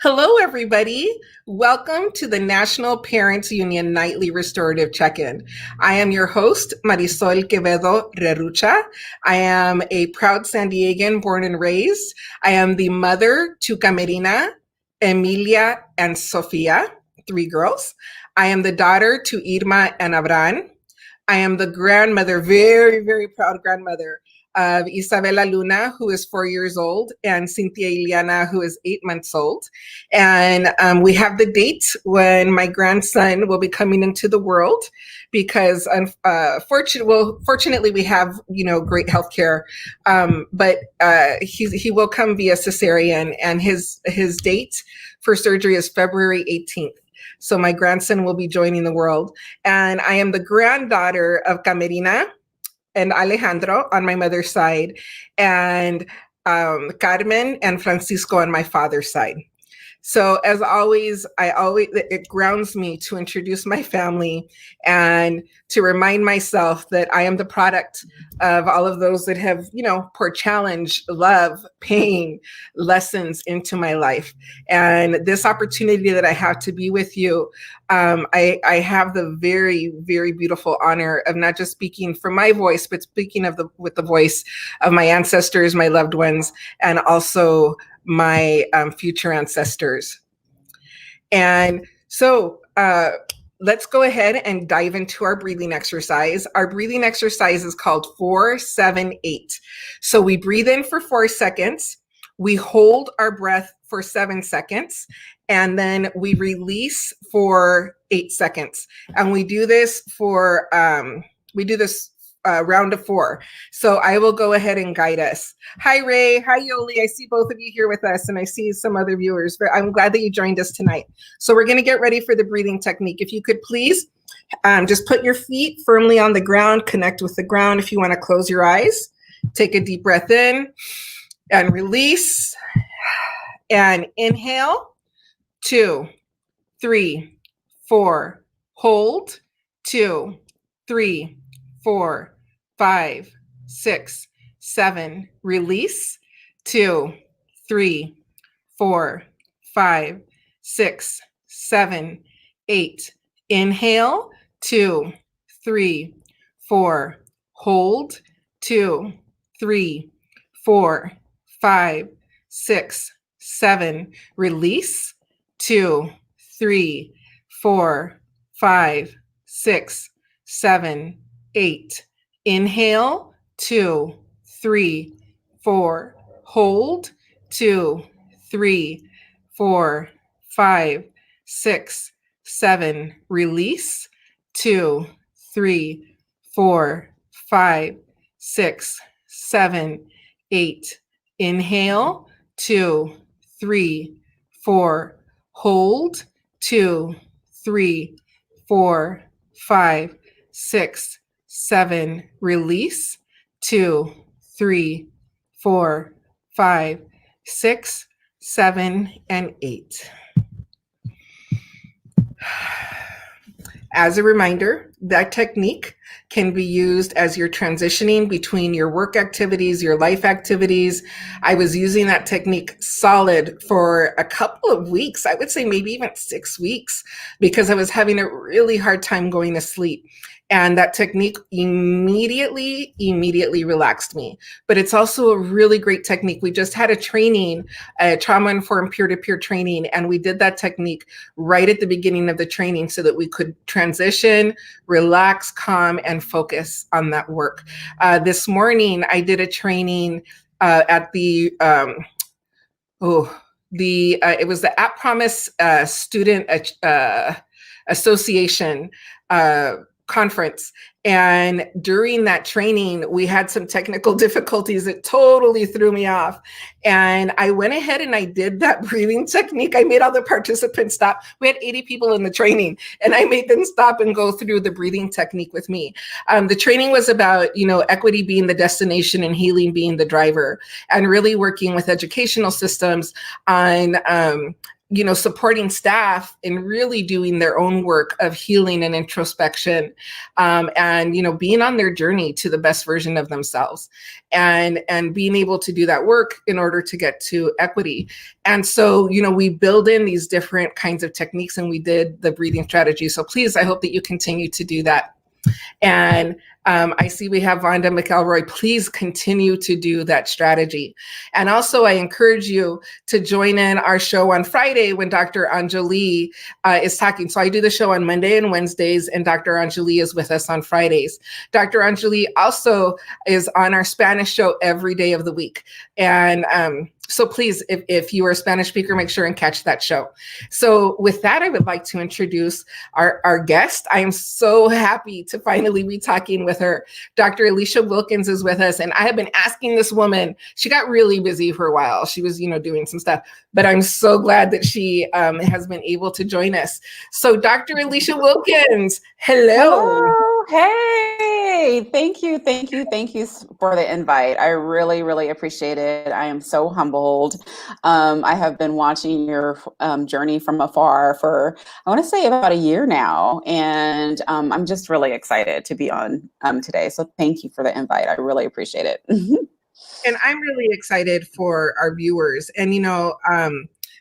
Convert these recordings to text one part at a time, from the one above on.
Hello, everybody. Welcome to the National Parents Union Nightly Restorative Check-in. I am your host, Marisol Quevedo Rerucha. I am a proud San Diegan born and raised. I am the mother to Camerina, Emilia, and Sofia, three girls. I am the daughter to Irma and Abraham. I am the grandmother, very, very proud grandmother of Isabela Luna, who is 4 years old, and Cynthia Iliana, who is 8 months old. And we have the date when my grandson will be coming into the world because fortunately we have, great healthcare. But he will come via cesarean, and his date for surgery is February 18th. So my grandson will be joining the world. And I am the granddaughter of Camerina and Alejandro on my mother's side, and Carmen and Francisco on my father's side. So as always, it grounds me to introduce my family and to remind myself that I am the product of all of those that have, poured challenge, love, pain, lessons into my life. And this opportunity that I have to be with you, I have the very, very beautiful honor of not just speaking from my voice, but speaking with the voice of my ancestors, my loved ones, and also my future ancestors. And so let's go ahead and dive into our breathing exercise. Our breathing exercise is called 4-7-8. So we breathe in for 4 seconds, we hold our breath for 7 seconds, and then we release for 8 seconds. And we do this for round of 4. So I will go ahead and guide us. Hi, Ray. Hi, Yoli. I see both of you here with us, and I see some other viewers. But I'm glad that you joined us tonight. So we're going to get ready for the breathing technique. If you could please just put your feet firmly on the ground, connect with the ground. If you want to close your eyes, take a deep breath in and release. And inhale, 2, 3, 4. Hold, 2, 3, 4, 5, 6, 7. Release, 2, 3, 4, 5, 6, 7, 8. Inhale, 2, 3, 4. Hold, 2, 3, 4, 5, 6, 7. Release, 2, 3, 4, 5, 6, 7, 8. Inhale, 2, 3, 4. Hold, 2, 3, 4, 5, 6, 7. Release, 2, 3, 4, 5, 6, 7, 8. Inhale, 2, 3, 4. Hold, 2, 3, 4, 5, 6, 7. Release, 2, 3, 4, 5, 6, 7, and 8. As a reminder, that technique can be used as you're transitioning between your work activities, your life activities. I was using that technique solid for a couple of weeks. I would say maybe even 6 weeks, because I was having a really hard time going to sleep. And that technique immediately relaxed me. But it's also a really great technique. We just had a training, a trauma-informed peer-to-peer training, and we did that technique right at the beginning of the training so that we could transition, relax, calm, and focus on that work. This morning, I did a training at the it was the At Promise Student Association conference. And during that training, we had some technical difficulties that totally threw me off. And I went ahead and I did that breathing technique. I made all the participants stop. We had 80 people in the training, and I made them stop and go through the breathing technique with me. The training was about, equity being the destination and healing being the driver, and really working with educational systems on supporting staff in really doing their own work of healing and introspection, and being on their journey to the best version of themselves, and being able to do that work in order to get to equity. And so, we build in these different kinds of techniques, and we did the breathing strategy. So please, I hope that you continue to do that. And I see we have Vonda McElroy. Please continue to do that strategy. And also, I encourage you to join in our show on Friday when Dr. Anjali is talking. So I do the show on Monday and Wednesdays, and Dr. Anjali is with us on Fridays. Dr. Anjali also is on our Spanish show every day of the week. And so please, if you are a Spanish speaker, make sure and catch that show. So with that, I would like to introduce our guest. I am so happy to finally be talking with her. Dr. Alicia Wilkins is with us, and I have been asking this woman. She got really busy for a while. She was, doing some stuff, but I'm so glad that she has been able to join us. So Dr. Alicia Wilkins, hello. Hello. Hey, thank you for the invite. I really, really appreciate it. I am so humbled. I have been watching your journey from afar for, I want to say, about a year now, and I'm just really excited to be on today. So thank you for the invite. I really appreciate it. And I'm really excited for our viewers. And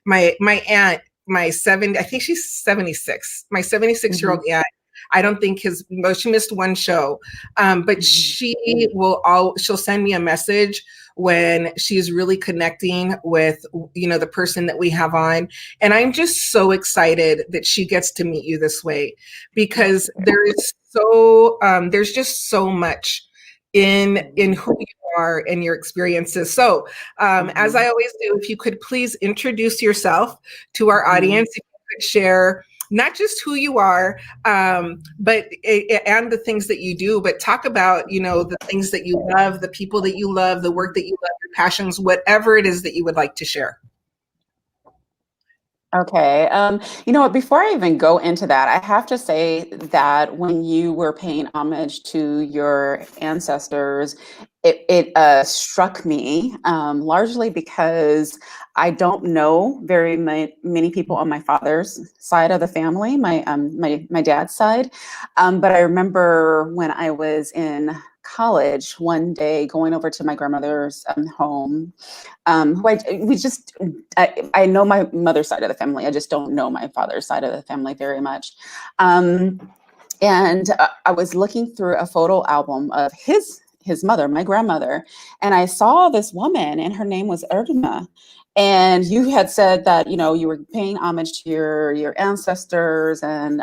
my aunt, I think she's 76. My 76-year-old aunt, I don't think she missed one show, but she'll send me a message when she's really connecting with, the person that we have on. And I'm just so excited that she gets to meet you this way, because there's just so much in who you are and your experiences. So as I always do, if you could please introduce yourself to our audience, if you could share not just who you are, but and the things that you do, but talk about, the things that you love, the people that you love, the work that you love, your passions, whatever it is that you would like to share. Okay. You know what? Before I even go into that, I have to say that when you were paying homage to your ancestors, it struck me largely because I don't know very many people on my father's side of the family, my dad's side. But I remember when I was in college one day going over to my grandmother's home. I know my mother's side of the family. I just don't know my father's side of the family very much. And I was looking through a photo album of his mother, my grandmother, and I saw this woman, and her name was Irma. And you had said that, you were paying homage to your ancestors, and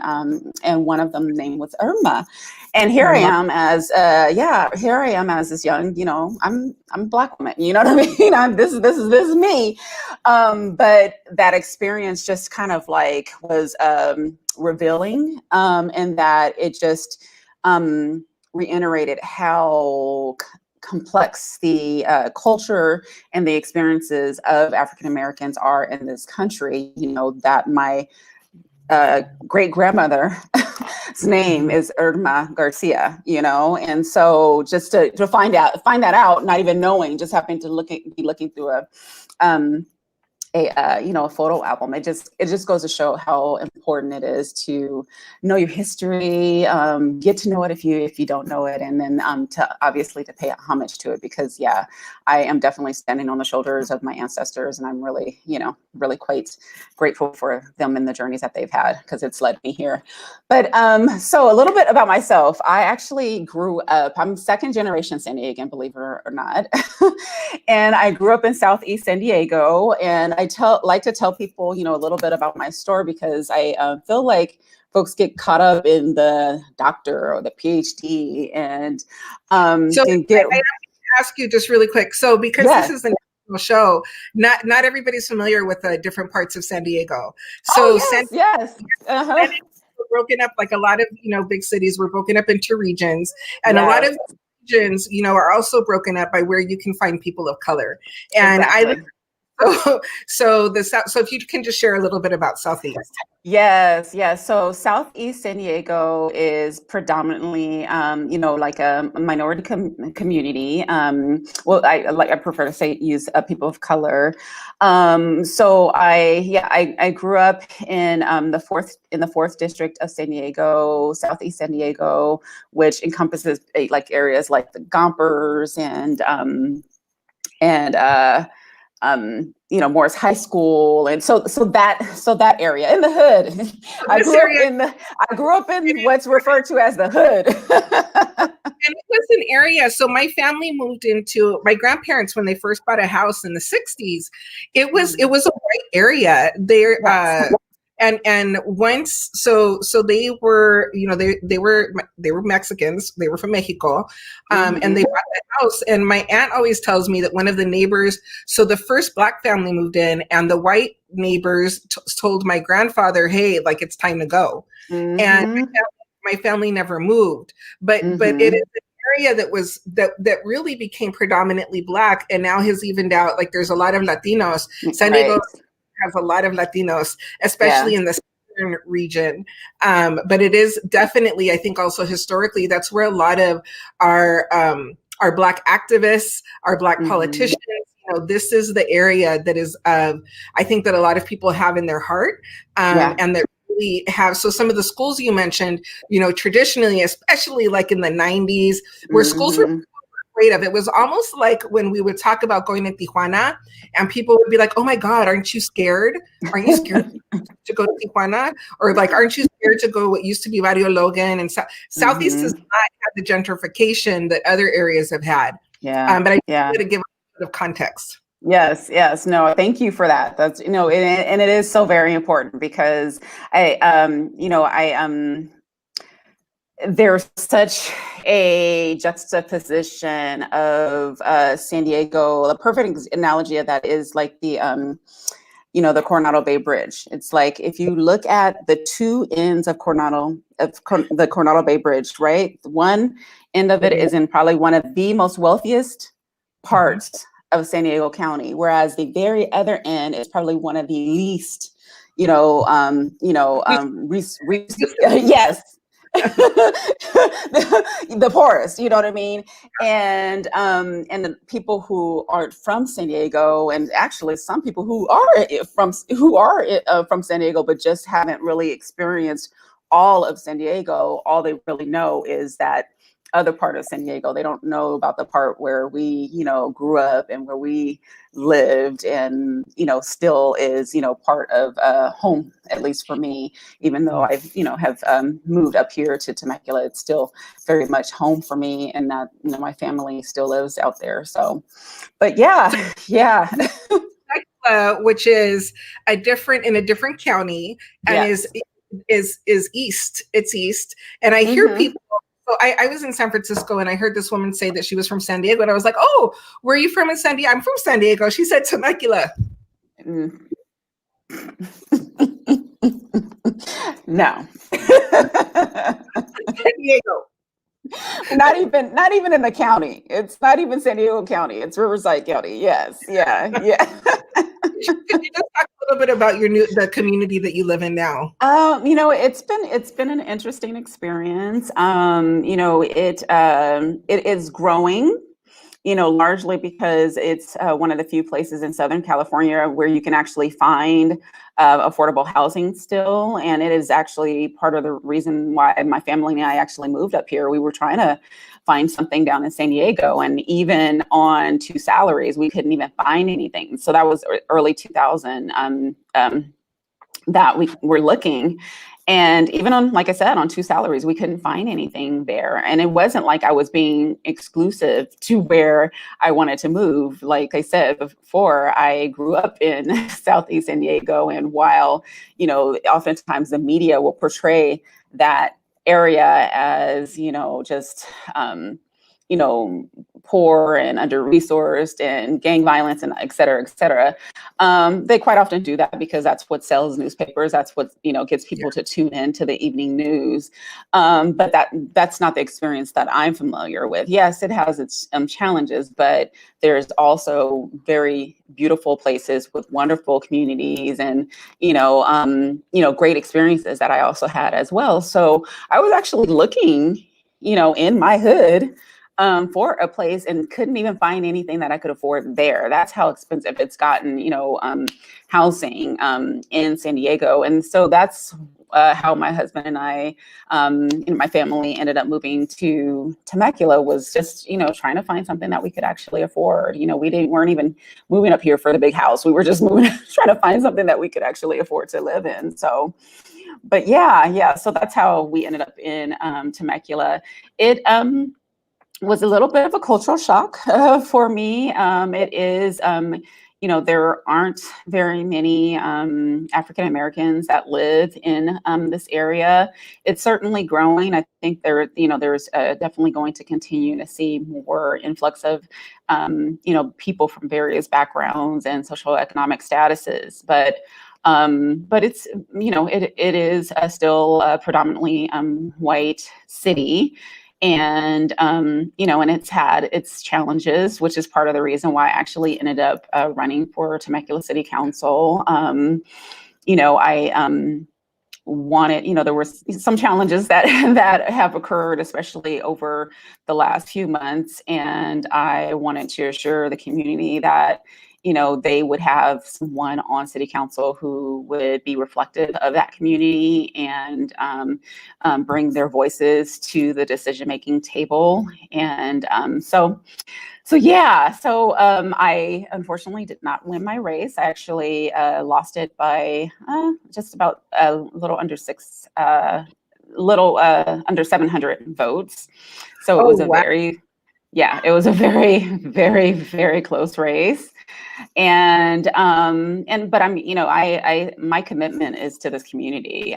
one of them name was Irma. And here I am as this young, I'm a Black woman, you know what I mean? This is me. But that experience just kind of like was revealing, and that it just reiterated how complex the culture and the experiences of African Americans are in this country. That my great grandmother's name is Irma Garcia, and so just to find that out, not even knowing, just happening to be looking through a photo album. It just goes to show how important it is to know your history, get to know it if you don't know it, and then to pay homage to it, because I am definitely standing on the shoulders of my ancestors, and I'm really quite grateful for them and the journeys that they've had, because it's led me here. But so a little bit about myself. I actually grew up, I'm second generation San Diegan, believe it or not. And I grew up in Southeast San Diego, and I like to tell people, a little bit about my story, because I feel like folks get caught up in the doctor or the PhD, and so I have to ask you just really quick. So because this is a national show, not everybody's familiar with the different parts of San Diego. So yes. San Diego were broken up, like a lot of big cities were broken up into regions, and a lot of regions are also broken up by where you can find people of color. And I live So the South. So if you can just share a little bit about Southeast. Yes, yes. So Southeast San Diego is predominantly, like a minority community. Well, I prefer to say use people of color. I grew up in the fourth district of San Diego, Southeast San Diego, which encompasses like areas like the Gompers and Morris High School, and so that area in the hood. I grew up in what's referred to as the hood. And it was an area. So my family moved into my grandparents when they first bought a house in the 60s. It was a white area there. Yes. And once they were, they were Mexicans. They were from Mexico, and they bought that house. And my aunt always tells me that one of the neighbors, so the first Black family moved in, and the white neighbors told my grandfather, "Hey, like it's time to go." And my family never moved, but it is an area that really became predominantly Black, and now has evened out. Like there's a lot of Latinos. San Diego has a lot of Latinos, especially in the southern region. But it is definitely, I think, also historically, that's where a lot of our Black activists, our Black politicians. This is the area that is, I think, that a lot of people have in their heart, and that really have. So some of the schools you mentioned, traditionally, especially like in the 90s, where schools were afraid of. It was almost like when we would talk about going to Tijuana, and people would be like, "Oh my God, aren't you scared? Aren't you scared to go to Tijuana? Or like, aren't you scared to go what used to be Barrio Logan?" And Southeast does not have the gentrification that other areas have had. But I wanted to give a bit of context. Yes. No, thank you for that. That's, and it is so very important because there's such a juxtaposition of San Diego. The perfect analogy of that is like the Coronado Bay Bridge. It's like if you look at the two ends of the Coronado Bay Bridge, right? One end of it is in probably one of the most wealthiest parts of San Diego County, whereas the very other end is probably one of the least, yes, the poorest, you know what I mean? And the people who aren't from San Diego, and actually some people who are from San Diego, but just haven't really experienced all of San Diego, all they really know is that other part of San Diego. They don't know about the part where we, grew up and where we lived, and, still is, part of home, at least for me, even though I've, have moved up here to Temecula, it's still very much home for me, and that, my family still lives out there. So, but yeah. Which is in a different county, and is east. It's east. And I hear people. So I was in San Francisco, and I heard this woman say that she was from San Diego, and I was like, "Oh, where are you from in San Diego?" "I'm from San Diego." She said Temecula. No. San Diego. Not even in the county. It's not even San Diego County. It's Riverside County. Yes. Yeah. Could you just talk a little bit about the community that you live in now? It's been an interesting experience. It is growing, largely because it's one of the few places in Southern California where you can actually find affordable housing still. And it is actually part of the reason why my family and I actually moved up here. We were trying to find something down in San Diego, and even on 2 salaries, we couldn't even find anything. So that was early 2000 that we were looking. And even on, like I said, on 2 salaries, we couldn't find anything there. And it wasn't like I was being exclusive to where I wanted to move. Like I said before, I grew up in Southeast San Diego. And while, oftentimes the media will portray that area as, just, poor and under-resourced and gang violence and et cetera, they quite often do that because that's what sells newspapers. That's what, gets people to tune in to the evening news. But that's not the experience that I'm familiar with. Yes, it has its challenges, but there's also very beautiful places with wonderful communities and, great experiences that I also had as well. So I was actually looking, in my hood, for a place and couldn't even find anything that I could afford there. That's how expensive it's gotten, housing in San Diego. And so that's how my husband and I and my family ended up moving to Temecula, was just, trying to find something that we could actually afford. Weren't even moving up here for the big house. We were just moving, trying to find something that we could actually afford to live in. So, but yeah. So that's how we ended up in Temecula. It was a little bit of a cultural shock for me. It is, there aren't very many African Americans that live in this area. It's certainly growing. I think there's definitely going to continue to see more influx of, people from various backgrounds and socioeconomic statuses. But it's, it is still a predominantly white city. And, and it's had its challenges, which is part of the reason why I actually ended up running for Temecula City Council. I wanted, there were some challenges that have occurred, especially over the last few months. And I wanted to assure the community that, they would have someone on city council who would be reflective of that community and bring their voices to the decision-making table. And so I unfortunately did not win my race. I actually lost it by just about a little under 700 votes. So it was a very, very, very close race. But my commitment is to this community,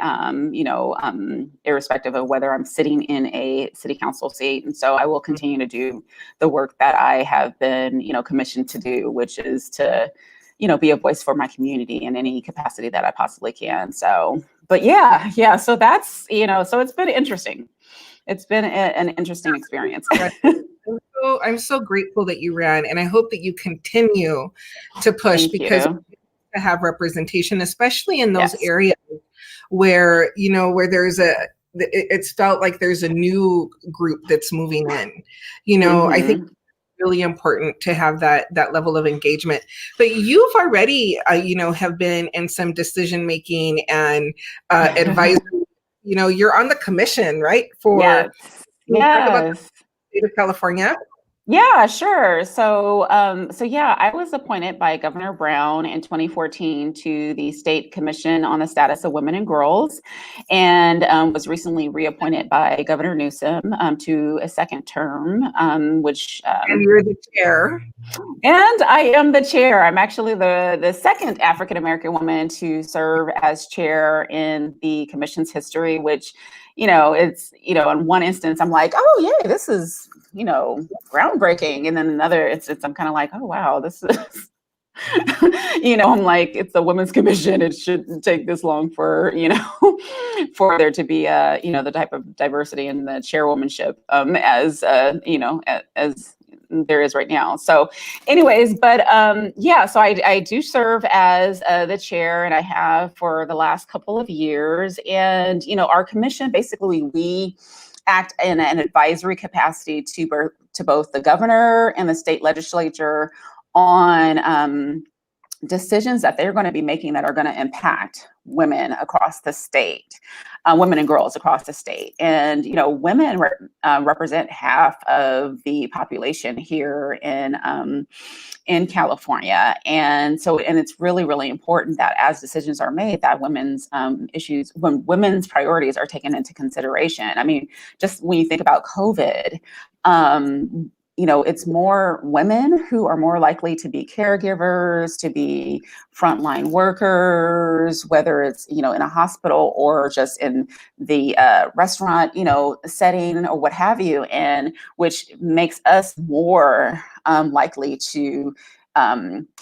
irrespective of whether I'm sitting in a city council seat. And so I will continue to do the work that I have been, commissioned to do, which is to, be a voice for my community in any capacity that I possibly can. So, but yeah. So that's, so it's been interesting. It's been an interesting experience. I'm so grateful that you ran, and I hope that you continue to push because to have representation, especially in those areas where, where it's felt like there's a new group that's moving in. I think it's really important to have that level of engagement. But you've already, have been in some decision making and advisory. You're on the commission, right? Talk about the state of California. Yeah, sure. So, I was appointed by Governor Brown in 2014 to the State Commission on the Status of Women and Girls, and was recently reappointed by Governor Newsom to a second term, which... and you're the chair. And I am the chair. I'm actually the second African-American woman to serve as chair in the commission's history, which, it's, in one instance, I'm like, oh, yeah, this is, groundbreaking. And then another instance, I'm kind of like, oh, wow, this is, I'm like, it's a women's commission. It shouldn't take this long for, for there to be, the type of diversity in the chairwomanship as there is right now. So anyways, but so I do serve as the chair, and I have for the last couple of years. And, our commission, basically, we act in an advisory capacity to both the governor and the state legislature on decisions that they're going to be making that are going to impact women across the state, women and girls across the state. And, women represent half of the population here in California. And so, and it's really, really important that as decisions are made, that women's women's priorities are taken into consideration. I mean, just when you think about COVID, it's more women who are more likely to be caregivers, to be frontline workers, whether it's, in a hospital or just in the restaurant, setting or what have you, and which makes us more likely to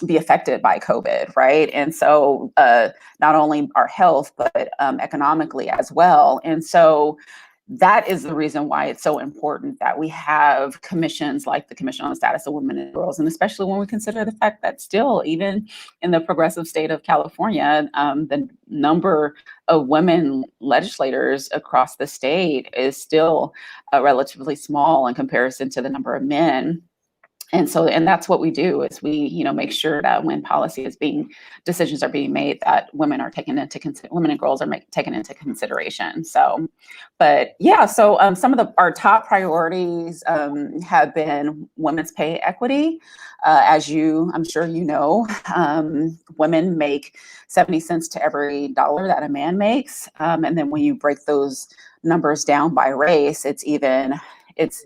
be affected by COVID, right? And so not only our health, but economically as well. And so that is the reason why it's so important that we have commissions like the Commission on the Status of Women and Girls, and especially when we consider the fact that still, even in the progressive state of California, the number of women legislators across the state is still relatively small in comparison to the number of men. And so, and that's what we do is we, make sure that when decisions are being made, that women are taken into women and girls are taken into consideration. So, but yeah, so some of our top priorities have been women's pay equity. As I'm sure women make 70 cents to every dollar that a man makes. And then when you break those numbers down by race,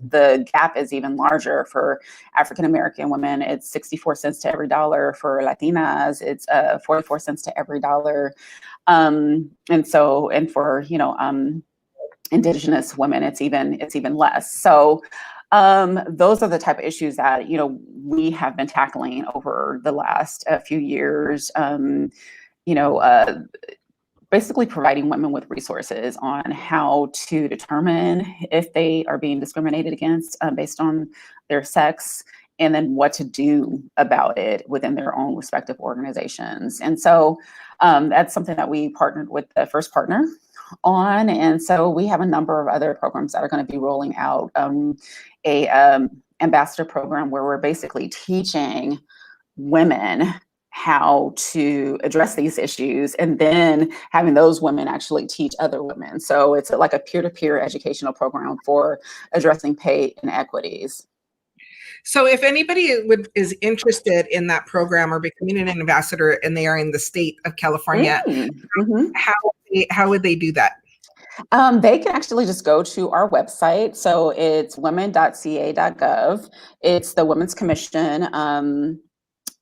the gap is even larger for African-American women. It's 64 cents to every dollar. For Latinas, it's 44 cents to every dollar. And for, Indigenous women, it's even less. So those are the type of issues that, we have been tackling over the last few years. Basically providing women with resources on how to determine if they are being discriminated against based on their sex, and then what to do about it within their own respective organizations. And so that's something that we partnered with the first partner on. And so we have a number of other programs that are going to be rolling out a ambassador program where we're basically teaching women how to address these issues, and then having those women actually teach other women. So it's like a peer-to-peer educational program for addressing pay inequities. So if anybody is interested in that program or becoming an ambassador and they are in the state of California, how would they do that? They can actually just go to our website. So it's women.ca.gov. It's the Women's Commission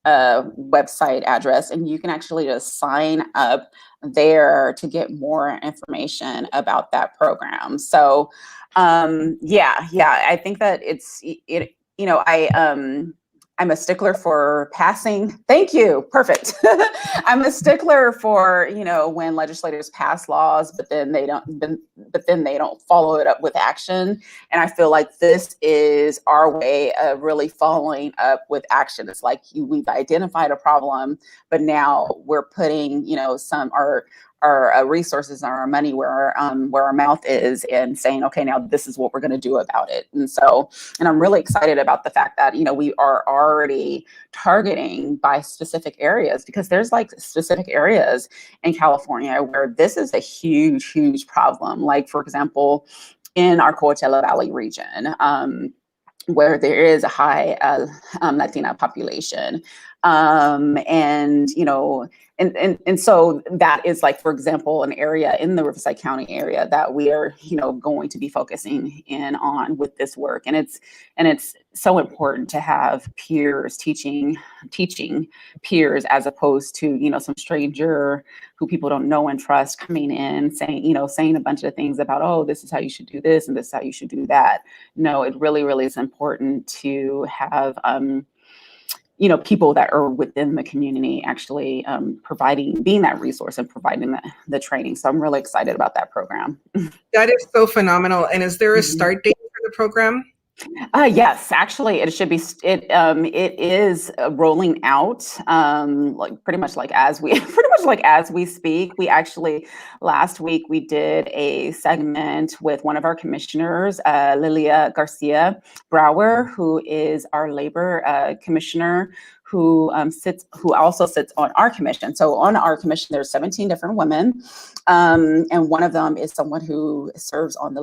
website address, and you can actually just sign up there to get more information about that program. So I think that I'm a stickler for passing. Thank you. Perfect. I'm a stickler for, when legislators pass laws, but then they don't follow it up with action. And I feel like this is our way of really following up with action. It's like we've identified a problem, but now we're putting, our resources and our money where our mouth is, and saying, okay, now this is what we're going to do about it. And I'm really excited about the fact that, we are already targeting by specific areas, because there's like specific areas in California where this is a huge, huge problem. Like, for example, in our Coachella Valley region, where there is a high Latina population. And so that is, like, for example, an area in the Riverside County area that we are, going to be focusing in on with this work. And it's so important to have peers teaching peers, as opposed to, some stranger who people don't know and trust coming in saying a bunch of things about, oh, this is how you should do this and this is how you should do that. No, it really, really is important to have people that are within the community actually being that resource and providing the training. So I'm really excited about that program. That is so phenomenal. And is there a start date for the program? Yes, actually, it should be. It is rolling out pretty much like as we speak. We actually last week we did a segment with one of our commissioners, Lilia Garcia Brower, who is our labor commissioner, who also sits on our commission. So on our commission, there's 17 different women, and one of them is someone who serves on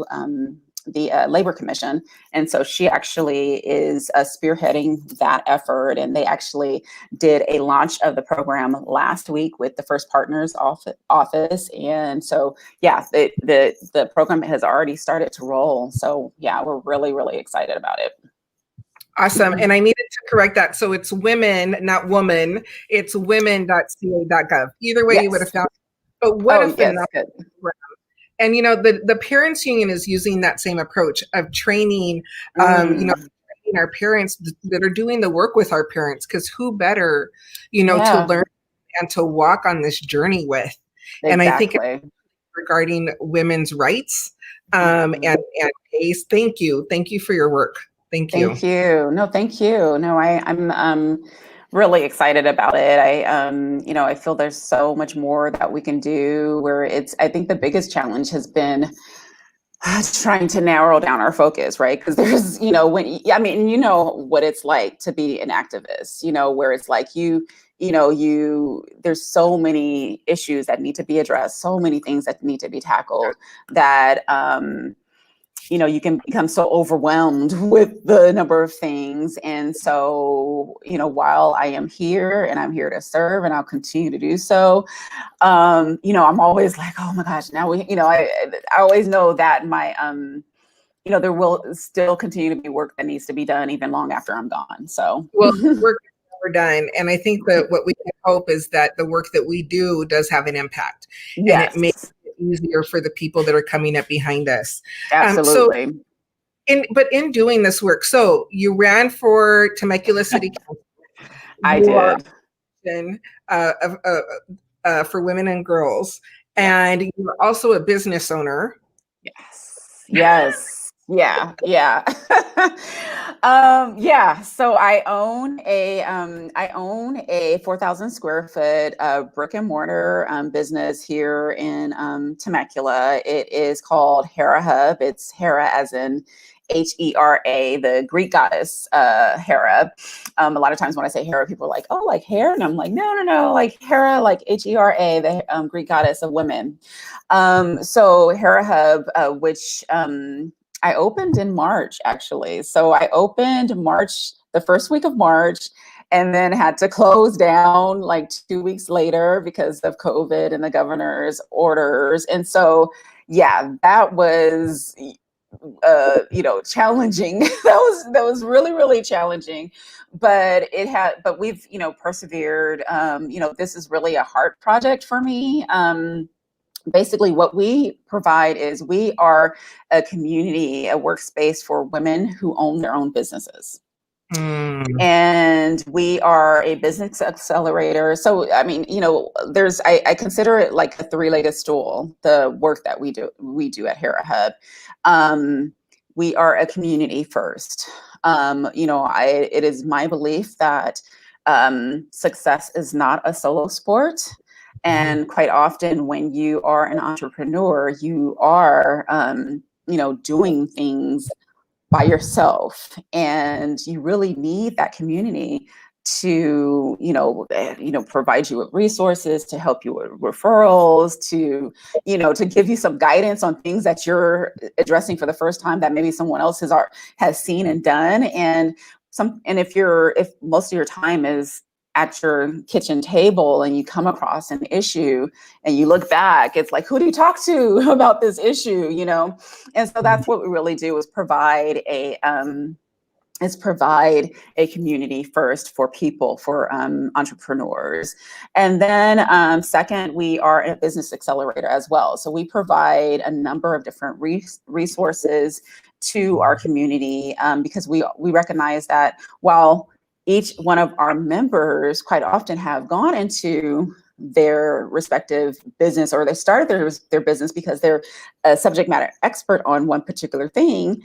the Labor Commission. And so she actually is spearheading that effort. And they actually did a launch of the program last week with the First Partners office. And so, yeah, the program has already started to roll. So yeah, we're really, really excited about it. Awesome. And I needed to correct that. So it's women, not woman. It's women.ca.gov. Either way, you would have Yes. found it. But what a Oh, yes. phenomenal Good. program. And the parents union is using that same approach of training, Mm, training our parents that are doing the work with our parents, because who better, to yeah, learn and to walk on this journey with. And I think exactly. regarding women's rights, Mhm. and case, thank you for your work. Thank you. Thank you. No, thank you. No, I'm really excited about it. I feel there's so much more that we can do where I think the biggest challenge has been trying to narrow down our focus, right? Because there's, I mean, you know what it's like to be an activist, where it's like there's so many issues that need to be addressed, so many things that need to be tackled that, you can become so overwhelmed with the number of things. And so, while I am here and I'm here to serve and I'll continue to do so, I'm always like, oh my gosh, now I always know that there will still continue to be work that needs to be done even long after I'm gone. So, Well, work is never done. And I think that what we can hope is that the work that we do does have an impact, and it makes yes, it easier for the people that are coming up behind us. So absolutely. in doing this work, so you ran for Temecula City Council. I You are did. in, uh, uh, for women and girls, Yes. and you're also a business owner. Yes. Yes. Yeah. Yeah. Yeah. So I own a 4,000 square foot brick and mortar business here in Temecula. It is called Hera Hub. It's Hera as in Hera, the Greek goddess Hera. A lot of times when I say Hera, people are like, "Oh, like hair," and I'm like, "No, no, no, like Hera, like Hera, the Greek goddess of women." So Hera Hub, which I opened in March, actually. So I opened the first week of March, and then had to close down like 2 weeks later because of COVID and the governor's orders. And so, yeah, that was challenging. That was really, really challenging, but we've persevered. This is really a heart project for me. Basically what we provide is we are a community, a workspace for women who own their own businesses. Mm. And we are a business accelerator. So I mean, I consider it like a three-legged stool, the work that we do at Hera Hub. We are a community first. It is my belief that success is not a solo sport. And quite often when you are an entrepreneur, you are doing things by yourself, and you really need that community to provide you with resources, to help you with referrals, to give you some guidance on things that you're addressing for the first time that maybe someone else has seen and done. And if most of your time is at your kitchen table and you come across an issue and you look back, it's like, who do you talk to about this issue? And so that's what we really do, is provide a community first for people, for entrepreneurs. And then second, we are a business accelerator as well. So we provide a number of different resources to our community, because we recognize that while each one of our members quite often have gone into their respective business, or they started their business because they're a subject matter expert on one particular thing,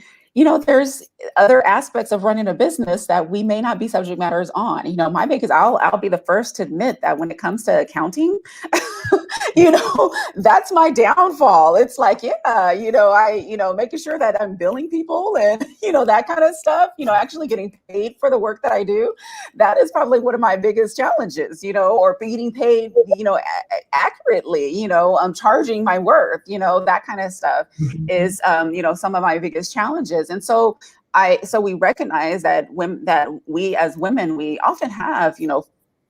there's other aspects of running a business that we may not be subject matters on. My biggest, I'll be the first to admit that when it comes to accounting, that's my downfall. It's like, yeah, making sure that I'm billing people and, that kind of stuff, actually getting paid for the work that I do. That is probably one of my biggest challenges, or being paid, accurately, I'm charging my worth, that kind of stuff is, some of my biggest challenges. And so we recognize that we as women, we often have,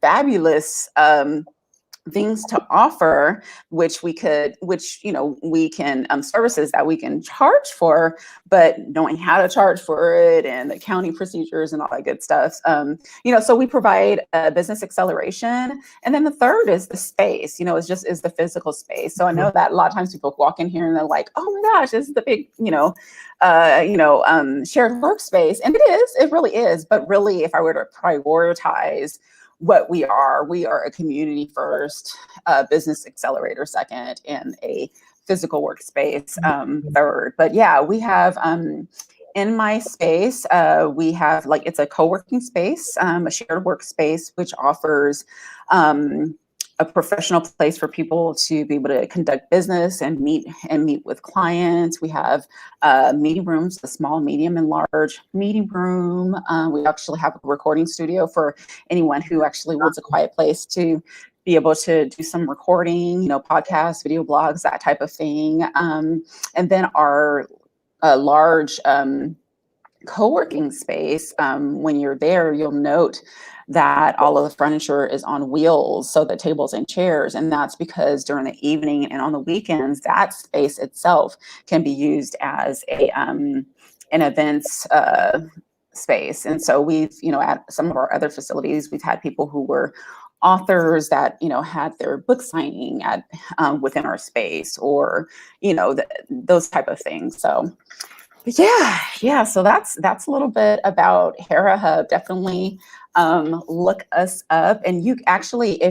fabulous, things to offer, which we can services that we can charge for, but knowing how to charge for it and the accounting procedures and all that good stuff. So we provide business acceleration. And then the third is the space, is the physical space. So I know that a lot of times people walk in here and they're like, oh my gosh, this is the big, shared workspace. And it really is. But really, if I were to prioritize what we are a community first, business accelerator second, and a physical workspace third. But yeah, we have in my space, we have it's a co-working space, a shared workspace, which offers a professional place for people to be able to conduct business and meet with clients. We have meeting rooms, a small, medium, and large meeting room. We actually have a recording studio for anyone who actually wants a quiet place to be able to do some recording, podcasts, video blogs, that type of thing. And then our large co-working space, when you're there, you'll note that all of the furniture is on wheels, so the tables and chairs, and that's because during the evening and on the weekends, that space itself can be used as an events space. And so we've, at some of our other facilities, we've had people who were authors that had their book signing at within our space, or those type of things. So yeah. So that's a little bit about Hera Hub. Definitely look us up. And you actually,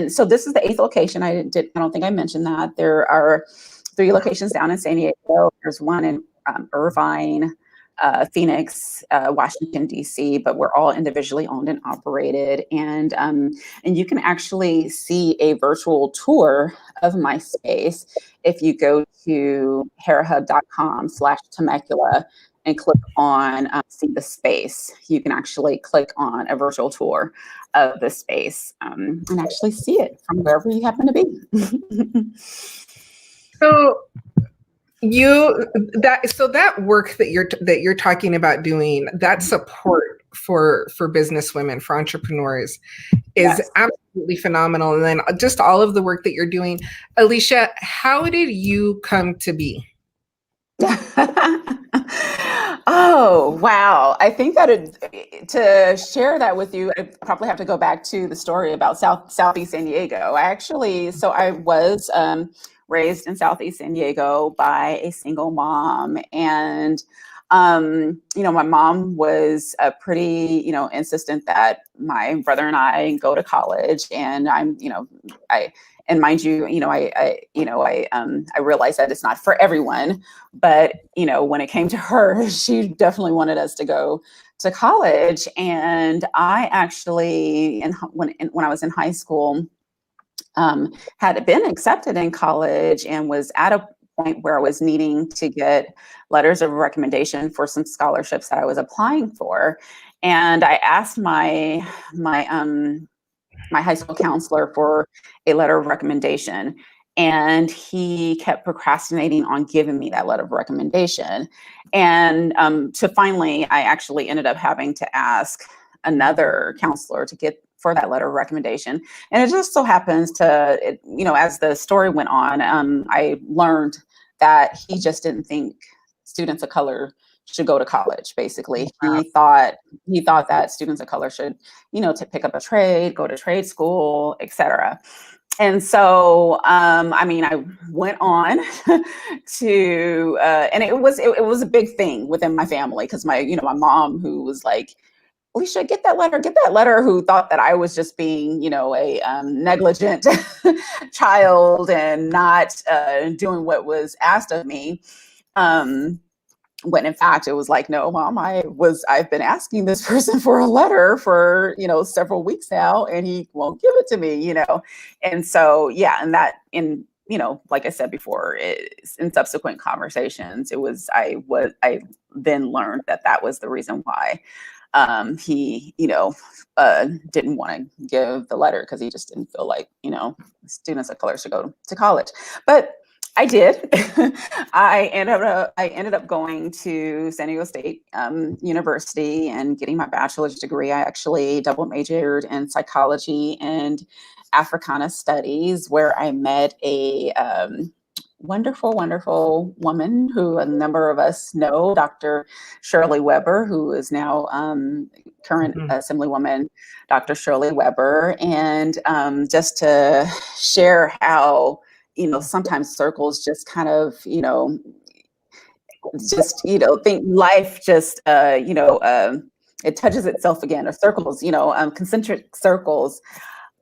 so this is the 8th location. I don't think I mentioned that. There are 3 locations down in San Diego. There's one in Irvine, Phoenix, Washington, D.C., but we're all individually owned and operated. And you can actually see a virtual tour of my space if you go to herahub.com/Temecula and click on see the space. You can actually click on a virtual tour of the space and actually see it from wherever you happen to be. So that work that you're talking about doing, that support for business women, for entrepreneurs, is absolutely phenomenal. And then just all of the work that you're doing. Alicia, how did you come to be? Oh, wow. I think that to share that with you, I probably have to go back to the story about Southeast San Diego. I was raised in Southeast San Diego by a single mom. And, my mom was pretty, insistent that my brother and I go to college. And and mind you, I realized that it's not for everyone, but, when it came to her, she definitely wanted us to go to college. And I actually, when I was in high school, had been accepted in college and was at a point where I was needing to get letters of recommendation for some scholarships that I was applying for. And I asked my high school counselor for a letter of recommendation, and he kept procrastinating on giving me that letter of recommendation. And so finally, I actually ended up having to ask another counselor to get for that letter of recommendation. And it just so happens as the story went on, I learned that he just didn't think students of color should go to college. Basically, he thought that students of color should, to pick up a trade, go to trade school, etc. And so, I went on to, and it was a big thing within my family, because my mom, who was like, Alicia, get that letter, who thought that I was just being, a negligent child and not doing what was asked of me. When in fact it was like, no, Mom, I've been asking this person for a letter for, several weeks now, and he won't give it to me, And so, yeah. And that, like I said before, in subsequent conversations, I then learned that was the reason why he, didn't want to give the letter, because he just didn't feel like, students of color should go to college. But I did. I ended up going to San Diego State University and getting my bachelor's degree. I actually double majored in psychology and Africana Studies, where I met a wonderful woman who a number of us know, Dr. Shirley Weber, who is now current Assemblywoman, Dr. Shirley Weber. And just to share how, sometimes circles just kind of, think life just, it touches itself again, or circles, concentric circles.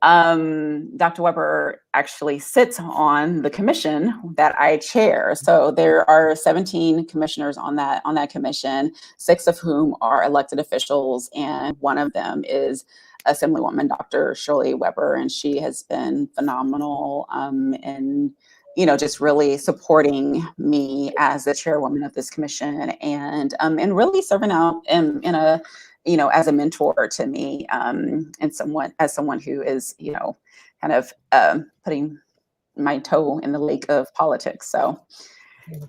Dr. Weber actually sits on the commission that I chair. So there are 17 commissioners on that commission, 6 of whom are elected officials, and one of them is Assemblywoman Dr. Shirley Weber, and she has been phenomenal in just really supporting me as the chairwoman of this commission, and really serving out in a as a mentor to me, and someone who is, kind of putting my toe in the lake of politics. So,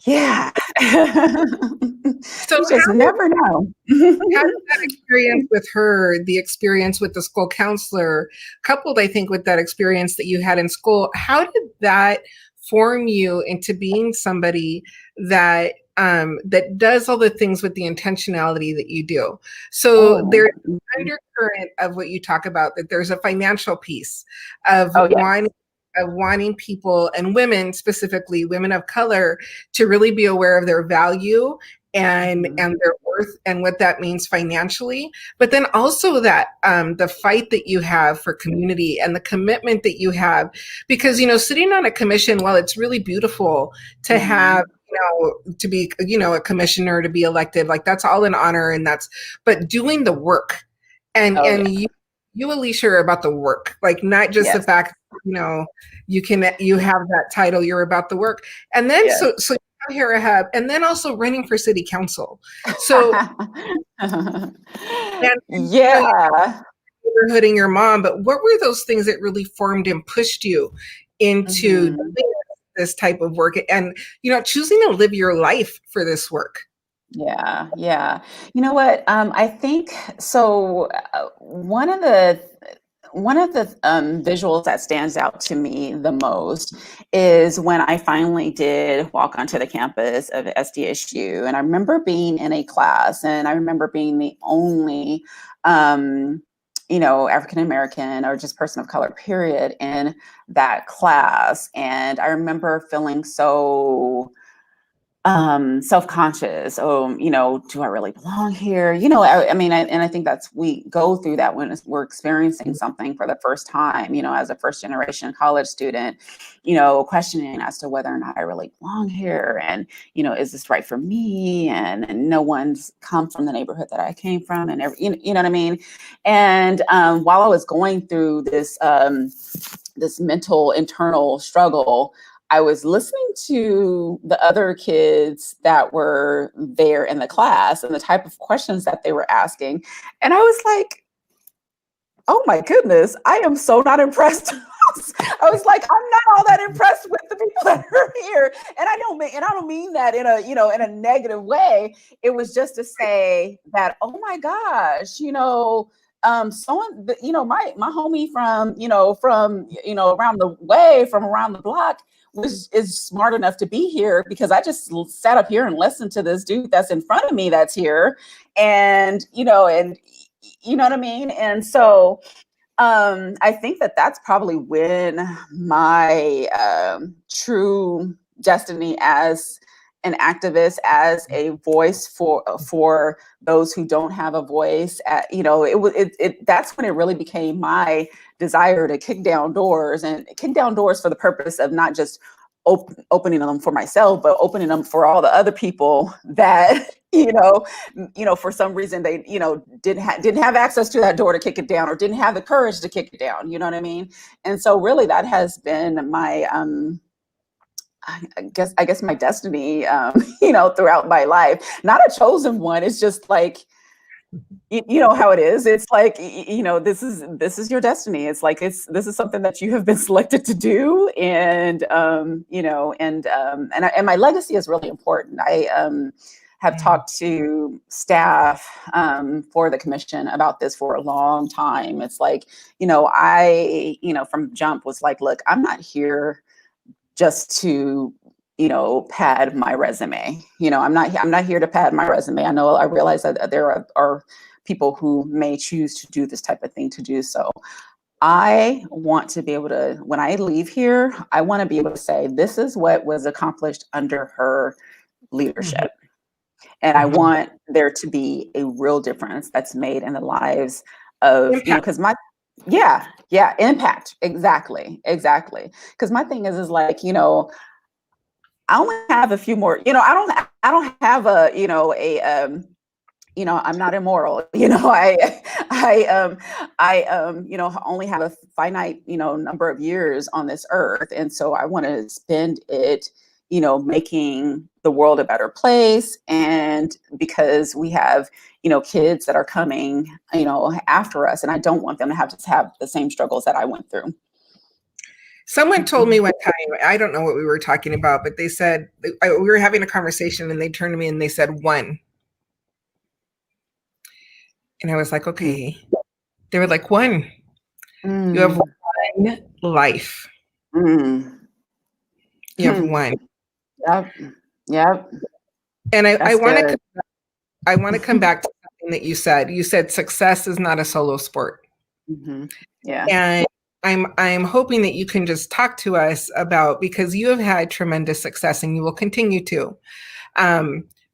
yeah. So you just never know. How did that experience with her, the experience with the school counselor, coupled, I think, with that experience that you had in school, how did that form you into being somebody that that does all the things with the intentionality that you do? So there's an undercurrent of what you talk about, that there's a financial piece of wanting people, and women, specifically women of color, to really be aware of their value and their worth and what that means financially, but then also that the fight that you have for community and the commitment that you have, because sitting on a commission, while it's really beautiful to have to be a commissioner, to be elected, like that's all an honor, but doing the work, and you Alicia are about the work, like not just the fact you have that title, you're about the work, and then so here I have, and then also running for city council. So neighborhooding your mom, but what were those things that really formed and pushed you into doing this type of work, and choosing to live your life for this work? Yeah. You know what? I think so. One of the visuals that stands out to me the most is when I finally did walk onto the campus of SDSU. And I remember being in a class, and I remember being the only, African-American or just person of color, period, in that class. And I remember feeling so self-conscious. Do I really belong here? I think we go through that when we're experiencing something for the first time, as a first generation college student, questioning as to whether or not I really belong here. And, is this right for me? And no one's come from the neighborhood that I came from, and you know what I mean? And while I was going through this, this mental internal struggle, I was listening to the other kids that were there in the class and the type of questions that they were asking. And I was like, oh my goodness, I am so not impressed. I was like, I'm not all that impressed with the people that are here. And I don't mean that in a negative way. It was just to say that, oh my gosh, someone, my homie from around the way, from around the block, is smart enough to be here, because I just sat up here and listened to this dude that's in front of me that's here. And, you know what I mean? And so I think that that's probably when my true destiny as an activist, as a voice for those who don't have a voice, that's when it really became my desire to kick down doors for the purpose of not just opening them for myself, but opening them for all the other people that for some reason they didn't have access to that door to kick it down, or didn't have the courage to kick it down. You know what I mean? And so really that has been my I guess my destiny, throughout my life. Not a chosen one. It's just like, you know how it is. It's like, this is your destiny. It's like, this is something that you have been selected to do. And, and my legacy is really important. I have talked to staff for the commission about this for a long time. It's like, I, from jump was like, look, I'm not here just to, pad my resume. I'm not here to pad my resume. I realize that there are people who may choose to do this type of thing to do so. I want to be able to, when I leave here, I want to be able to say, this is what was accomplished under her leadership. And I want there to be a real difference that's made in the lives of, because impact. Exactly. Because my thing is like, I only have a few more, I don't have I'm not immoral. I only have a finite, number of years on this earth. And so I want to spend it, making the world a better place. And because we have, kids that are coming, after us, and I don't want them to have the same struggles that I went through. Someone told me one time, I don't know what we were talking about, but they said, we were having a conversation and they turned to me and they said, one. And I was like, okay. They were like, one. You have one life. You have one. Yep. And I want to come back to something that you said. You said success is not a solo sport. Yeah. And I'm hoping that you can just talk to us about, because you have had tremendous success and you will continue to.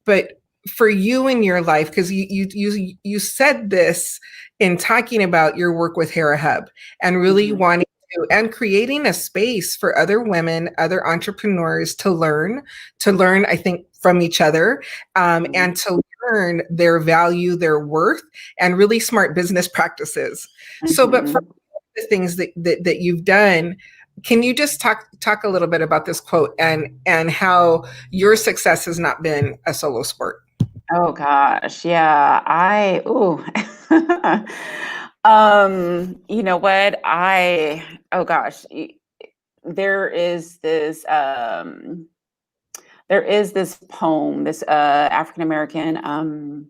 But for you in your life, because you said this in talking about your work with Hera Hub and really wanting to, and creating a space for other women, other entrepreneurs to learn, I think, from each other, and to learn their value, their worth, and really smart business practices. So, but for the things that you've done, can you just talk a little bit about this quote and how your success has not been a solo sport? Oh gosh, yeah. You know what? Oh gosh, there is this poem, this African American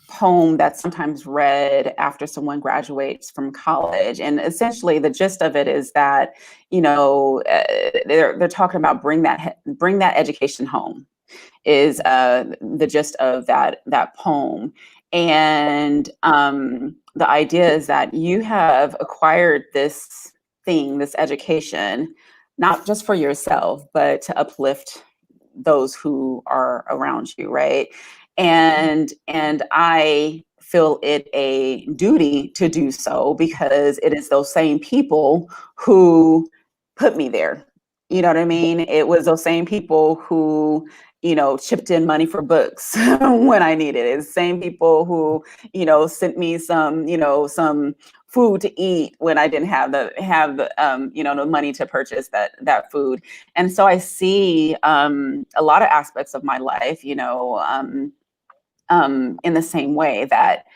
poem that's sometimes read after someone graduates from college, and essentially the gist of it is that they're talking about bring that education home, is the gist of that poem. And the idea is that you have acquired this thing, this education, not just for yourself, but to uplift those who are around you, right? And I feel it a duty to do so, because it is those same people who put me there. You know what I mean? It was those same people who, chipped in money for books when I needed it. It's the same people who, sent me some food to eat when I didn't have the money to purchase that food. And so I see a lot of aspects of my life, in the same way, that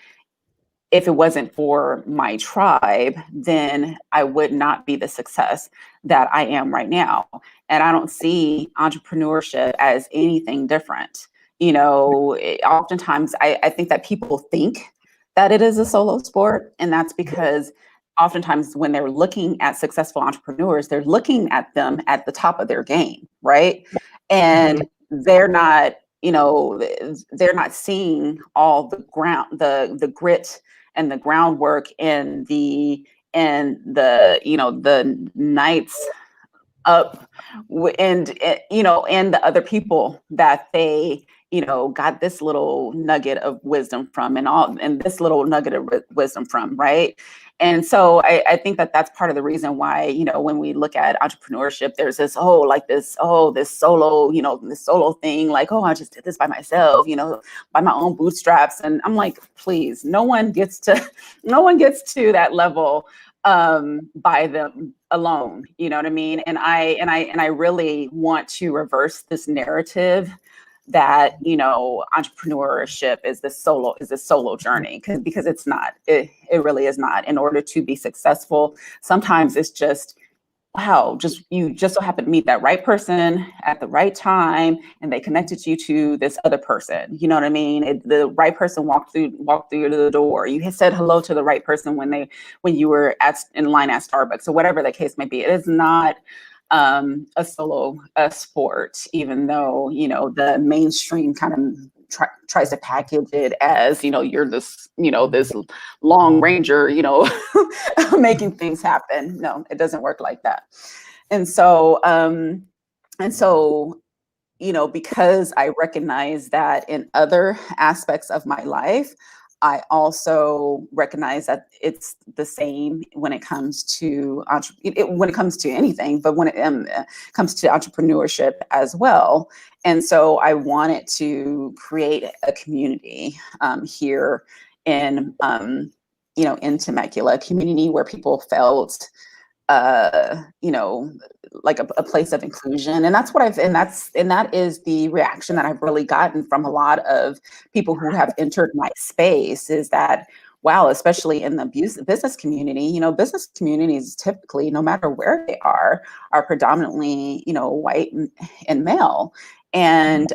if it wasn't for my tribe, then I would not be the success that I am right now. And I don't see entrepreneurship as anything different. Oftentimes I think that people think that it is a solo sport. And that's because oftentimes when they're looking at successful entrepreneurs, they're looking at them at the top of their game, right? And they're not, they're not seeing all the grit and the groundwork and the the nights up and the other people that they got this little nugget of wisdom from, and this little nugget of wisdom from, right? And so I think that that's part of the reason why, when we look at entrepreneurship, there's this solo, this solo thing, like, oh, I just did this by myself, by my own bootstraps. And I'm like, please, no one gets to that level by them alone. You know what I mean? And I really want to reverse this narrative that entrepreneurship is this solo journey, because it's not. It really is not. In order to be successful, sometimes it's just wow, you just so happen to meet that right person at the right time, and they connected you to this other person. You know what I mean? The right person walked through the door. You said hello to the right person when you were in line at Starbucks, or whatever the case may be. It is not a solo sport, even though, the mainstream kind of tries to package it as, you're this long ranger, making things happen. No, it doesn't work like that. And so, because I recognize that in other aspects of my life, I also recognize that it's the same when it comes to when it comes to anything, but when it comes to entrepreneurship as well. And so I wanted to create a community here in Temecula, a community where people felt like a place of inclusion. And that's what that is the reaction that I've really gotten from a lot of people who have entered my space, is that, wow, especially in the business community, business communities typically, no matter where they are predominantly, white and male. And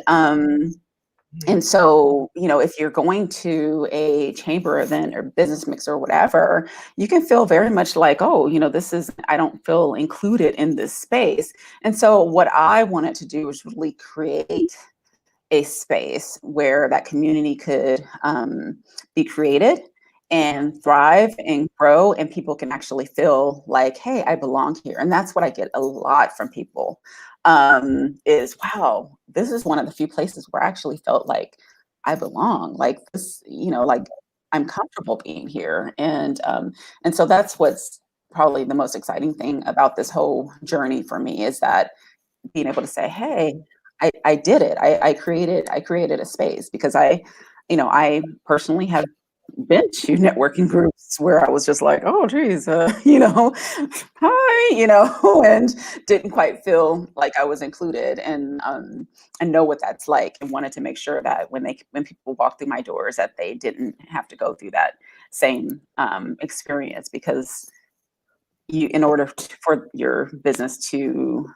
so, if you're going to a chamber event or business mix or whatever, you can feel very much like, oh, I don't feel included in this space. And so what I wanted to do was really create a space where that community could be created and thrive and grow, and people can actually feel like, hey, I belong here. And that's what I get a lot from people, is, wow, this is one of the few places where I actually felt like I belong, like this, like I'm comfortable being here. And so that's what's probably the most exciting thing about this whole journey for me, is that being able to say, hey, I did it. I created a space, because I personally have been to networking groups where I was just like, oh, geez, hi, and didn't quite feel like I was included, and know what that's like, and wanted to make sure that when people walk through my doors, that they didn't have to go through that same experience, because in order for your business to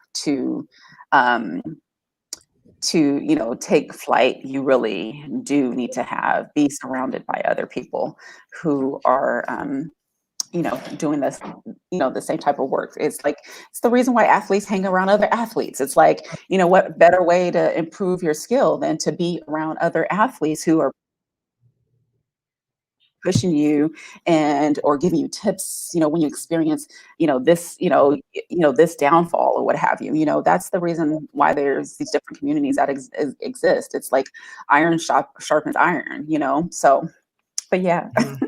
take flight, you really do need to be surrounded by other people who are doing this, the same type of work. It's the reason why athletes hang around other athletes. It's like, what better way to improve your skill than to be around other athletes who are pushing you or giving you tips, when you experience, this, this downfall or what have you. That's the reason why there's these different communities that exist. It's like iron sharpens iron, so, but yeah. I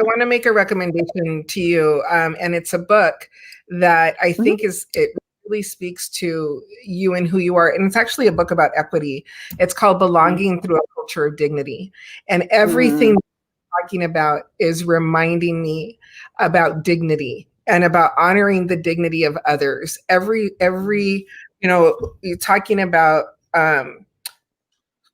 want to make a recommendation to you, and it's a book that I think it really speaks to you and who you are. And it's actually a book about equity. It's called Belonging Through a Culture of Dignity. And everything we're talking about is reminding me about dignity and about honoring the dignity of others. Every you're talking about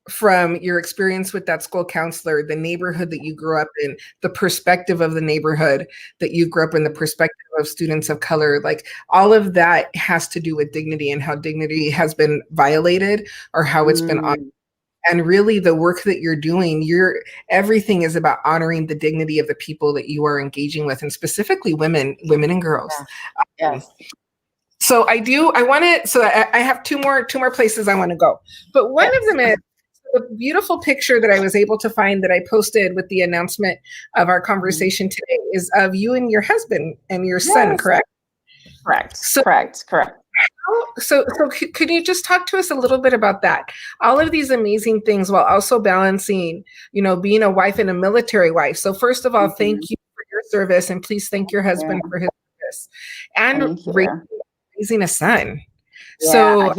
from your experience with that school counselor, the neighborhood that you grew up in, the perspective of the neighborhood that you grew up in, the perspective of students of color, like all of that has to do with dignity and how dignity has been violated or how it's been honored. And really the work that you're doing, everything is about honoring the dignity of the people that you are engaging with, and specifically women and girls. Yes. So I have two more places I want to go. But one of them is the beautiful picture that I was able to find that I posted with the announcement of our conversation today is of you and your husband and your son, correct? Correct. Correct. So could you just talk to us a little bit about that? All of these amazing things while also balancing, being a wife and a military wife. So first of all, thank you for your service, and please thank your husband for his service, and raising a son. Yeah, so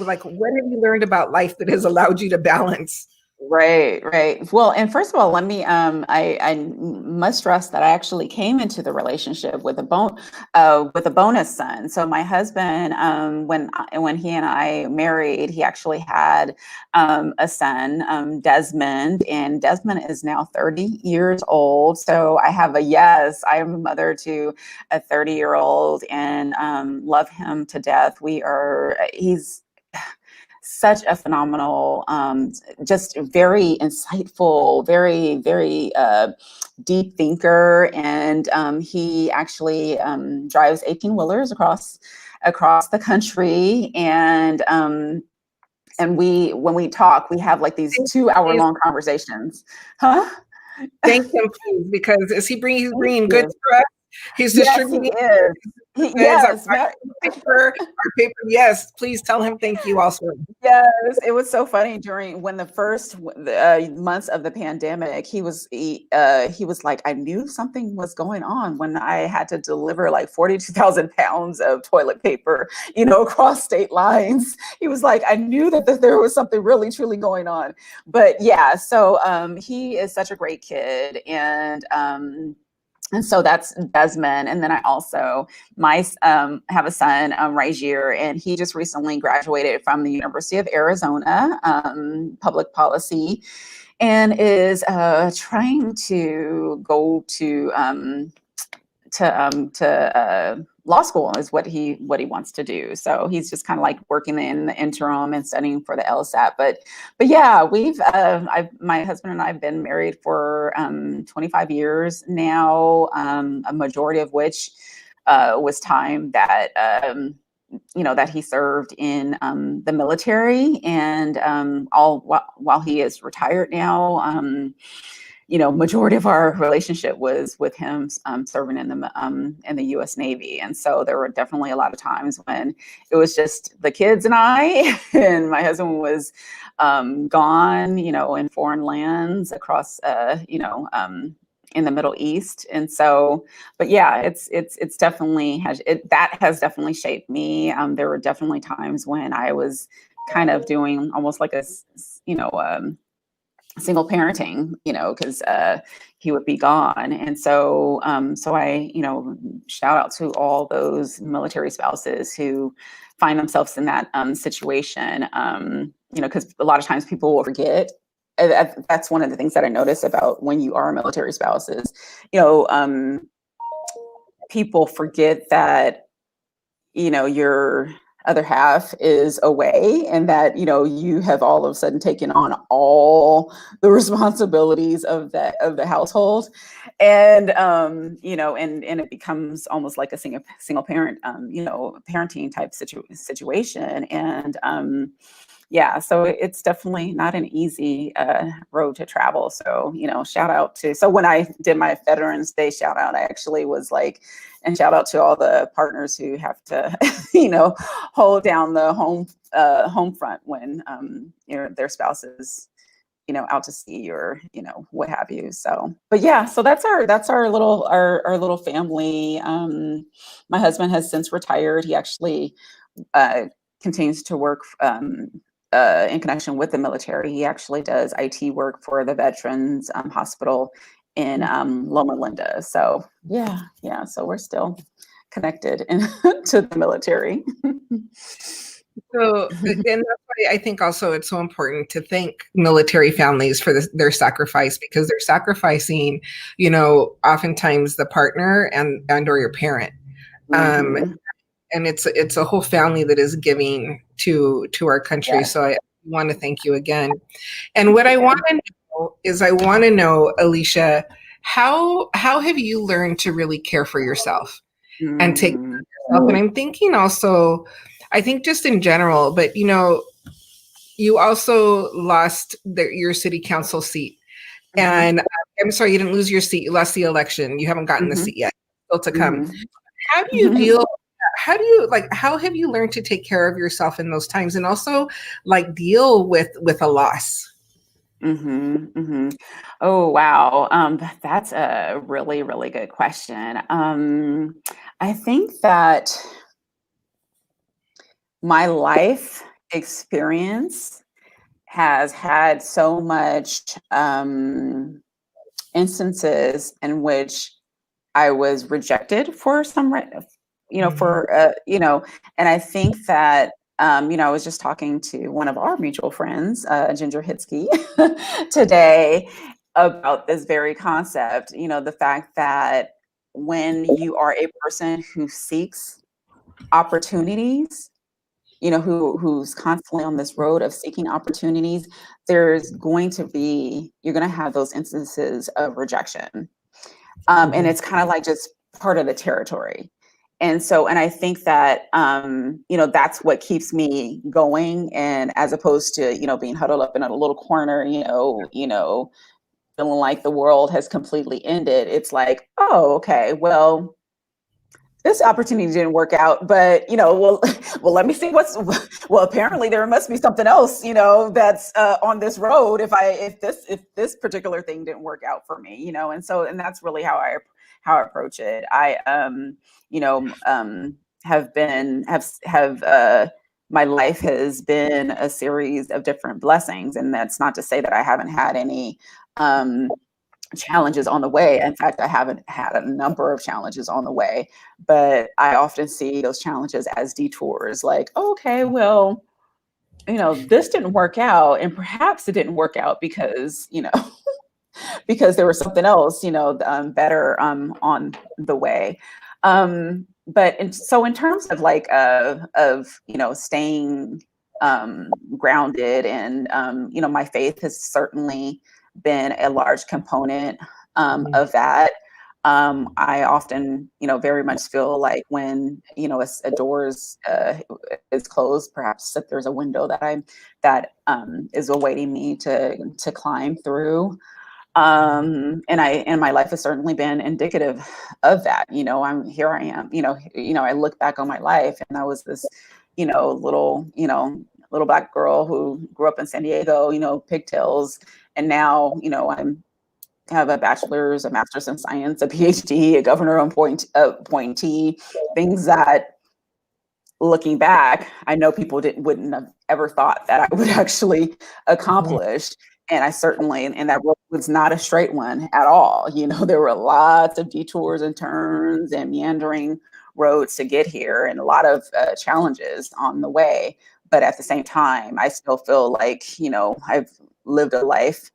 like, what have you learned about life that has allowed you to balance? Right, right. Well, and first of all, let me I must stress that I actually came into the relationship with a bonus son. So my husband, when he and I married, he actually had a son, Desmond, and Desmond is now 30 years old. So I am a mother to a 30-year-old and love him to death. He's such a phenomenal, just very insightful, very, very deep thinker. And he actually drives 18-wheelers across the country. And when we talk, we have like these Thank 2 hour you, long conversations. Huh? thank him, please, because he's Thank bringing goods you. for us. He's Yes, he distributing is. goods, Yes, our paper. Yes, please tell him thank you also. yes, it was so funny during when the first months of the pandemic. He was like, I knew something was going on when I had to deliver like 42,000 pounds of toilet paper, across state lines. He was like, I knew that there was something really truly going on. But yeah, so he is such a great kid, and so that's Desmond. And then I also have a son, Rajier, and he just recently graduated from the University of Arizona, public policy, and is trying to go to law school is what he wants to do. So he's just kind of like working in the interim and studying for the LSAT. But yeah, my husband and I have been married for 25 years now, a majority of which was time that that he served in the military, and while he is retired now. Majority of our relationship was with him serving in the U.S. Navy, and so there were definitely a lot of times when it was just the kids and I, and my husband was gone, in foreign lands across, in the Middle East, and so, but yeah, it's definitely that has definitely shaped me. There were definitely times when I was kind of doing almost like single parenting, because he would be gone. And so I, shout out to all those military spouses who find themselves in that situation, because a lot of times people will forget. That's one of the things that I notice about when you are a military spouse is, people forget that, your other half is away, and that you have all of a sudden taken on all the responsibilities of the household, and and it becomes almost like a single parent parenting type situation. And yeah, so it's definitely not an easy road to travel. So, shout out so when I did my Veterans Day shout out, I actually was like, and shout out to all the partners who have to, hold down the home front when, their spouses, out to sea, or, what have you. So, but yeah, so that's our little family. My husband has since retired. He actually uh, continues to work in connection with the military. He actually does IT work for the Veterans Hospital in Loma Linda. So yeah. So we're still connected to the military. So, and that's why I think also it's so important to thank military families for their sacrifice, because they're sacrificing, oftentimes the partner and or your parent. Um, Mhm. and it's a whole family that is giving to our country. Yes. So I want to thank you again. And what I want to know is, I want to know, Alicia, how have you learned to really care for yourself and take care Mm. of yourself? And I'm thinking also, I think just in general, but you also lost your city council seat. Mhm. And I'm sorry, you didn't lose your seat. You lost the election. You haven't gotten the Mhm. seat yet. Still to come. Mhm. How do you deal? How have you learned to take care of yourself in those times, and also like deal with a loss? Mhm. Mhm. Oh, wow. That's a really, really good question. I think that my life experience has had so much instances in which I was rejected for some, and I think that, I was just talking to one of our mutual friends, Ginger Hitsky, today about this very concept, the fact that when you are a person who seeks opportunities, who's constantly on this road of seeking opportunities, you're going to have those instances of rejection. And it's kind of like just part of the territory. And I think that, that's what keeps me going. And as opposed to, being huddled up in a little corner, feeling like the world has completely ended. It's like, oh, okay, well, this opportunity didn't work out, but well, let me see well, apparently there must be something else, that's on this road. If this particular thing didn't work out for me, and that's really how I approach it. I my life has been a series of different blessings, and that's not to say that I haven't had any challenges on the way. In fact, I haven't had a number of challenges on the way, but I often see those challenges as detours, like, okay, well, this didn't work out, and perhaps it didn't work out because, because there was something else, better on the way. But in terms of like staying grounded, and my faith has certainly been a large component of that. I often, very much feel like when, a door is closed, perhaps that there's a window that is awaiting me to climb through. And my life has certainly been indicative of that. I am, I look back on my life, and I was this, little Black girl who grew up in San Diego, pigtails. And now, have a bachelor's, a master's in science, a PhD, a governor appointee, things that, looking back, I know people wouldn't have ever thought that I would actually accomplish. And I certainly, and that road was not a straight one at all. There were lots of detours and turns and meandering roads to get here, and a lot of challenges on the way. But at the same time, I still feel like, I've lived a life,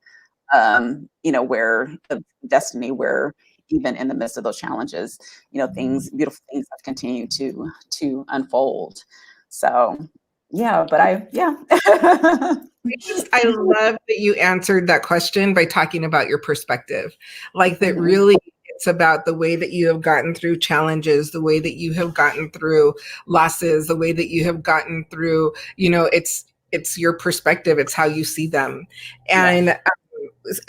where the destiny, where even in the midst of those challenges, beautiful things have continued to unfold. So, yeah, but I love that you answered that question by talking about your perspective. Like that really it's about the way that you have gotten through challenges, the way that you have gotten through losses, the way that you have gotten through, it's your perspective. It's how you see them. And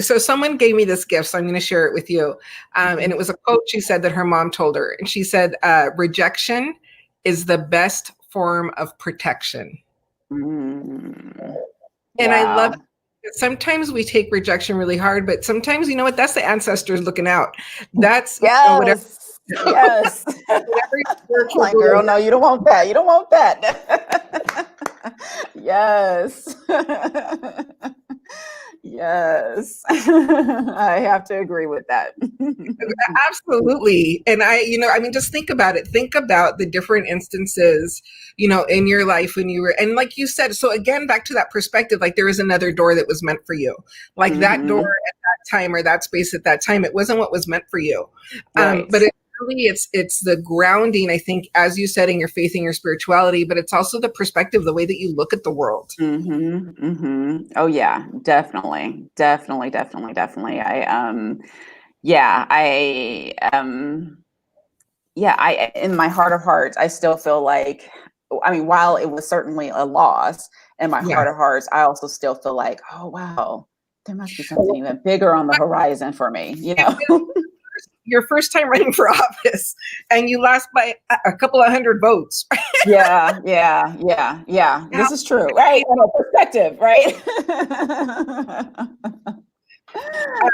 so someone gave me this gift, so I'm going to share it with you. And it was a quote she said that her mom told her. And she said, rejection is the best form of protection. And I love it. Sometimes we take rejection really hard, but sometimes, that's the ancestors looking out. That's whatever. Yes. Like, girl, no, you don't want that. You don't want that. Yes. Yes. I have to agree with that. Absolutely. And just think about it. Think about the different instances, in your life when you were, and like you said, so again, back to that perspective, like there was another door that was meant for you. Like that door at that time, or that space at that time, it wasn't what was meant for you. Right. But it's the grounding, I think, as you said, in your faith and your spirituality, but it's also the perspective, the way that you look at the world. Oh yeah, definitely. I in my heart of hearts, I still feel like, while it was certainly a loss, in my heart of hearts, I also still feel like, oh wow, there must be something even bigger on the horizon for me, Your first time running for office, and you lost by a couple of hundred votes. Yeah. This is true, right? Perspective, right?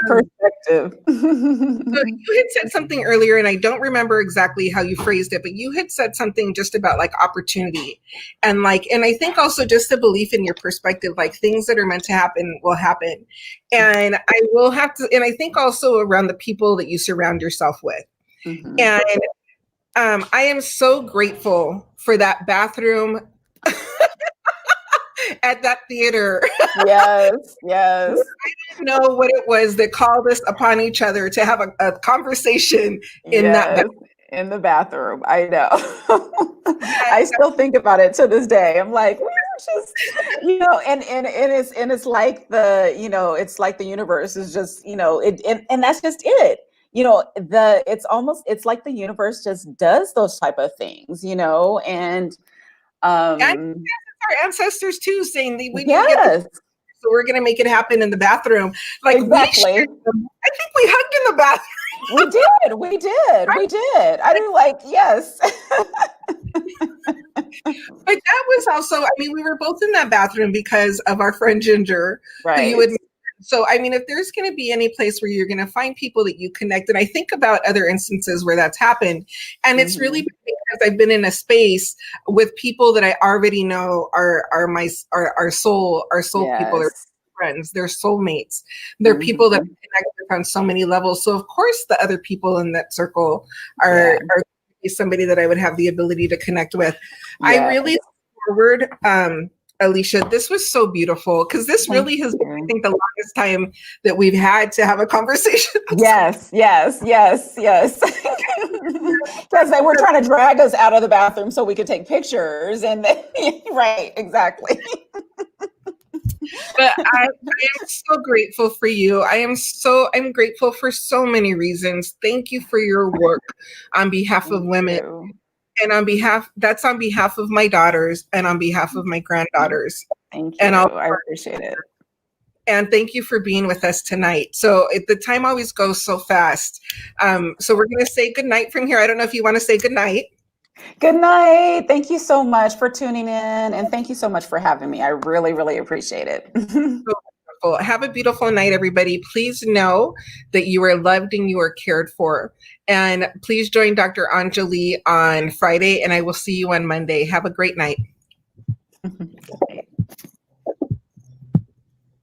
Perspective. So you had said something earlier, and I don't remember exactly how you phrased it, but you had said something just about like opportunity and and I think also just the belief in your perspective, like things that are meant to happen will happen. And I will have to, and I think also around the people that you surround yourself with. Mhm. And I am so grateful for that bathroom at that theater. Yes, yes, Know what it was that called us upon each other to have a conversation in that bathroom. yes. In the bathroom, I know. I Yes, still think about it to this day. I'm like, we were just, and it's like it's like the universe is just, and that's just it. It's like the universe just does those type of things, and and um our ancestors too, saying that we need to get the, yes, so we're going to make it happen in the bathroom. Like we exactly. shared them. I think we hugged in the bathroom. We did. I mean, like, yes. But that was also, I mean, we were both in that bathroom because of our friend Ginger, who you Right. would. So, I mean, if there's going to be any place where you're going to find people that you connect, and I think about other instances where that's happened, and it's really Mhm. because I've been in a space with people that I already know are my our soul people, are Yes. friends, they're soulmates, they're people that Mhm. I connect with on so many levels. So, of course, the other people in that circle Yeah. are somebody that I would have the ability to connect with. I Yeah. really look forward, Alicia. This was so beautiful because this Thank really has been, I you. think, the longest time that we've had to have a conversation. Yes, yes, yes, yes. Because they were trying to drag us out of the bathroom so we could take pictures, and right, exactly. But I am so grateful for you. I'm grateful for so many reasons. Thank you for your work on behalf of Thank women, you. and on behalf of my daughters and on behalf of my granddaughters. Thank you. And I'll I appreciate it. and thank you for being with us tonight. So the time always goes so fast. So we're going to say good night from here. I don't know if you want to say good night. Good night. Thank you so much for tuning in, and thank you so much for having me. I really, really appreciate it. So wonderful. Have a beautiful night, everybody. Please know that you are loved and you are cared for. And please join Dr. Anjali on Friday, and I will see you on Monday. Have a great night.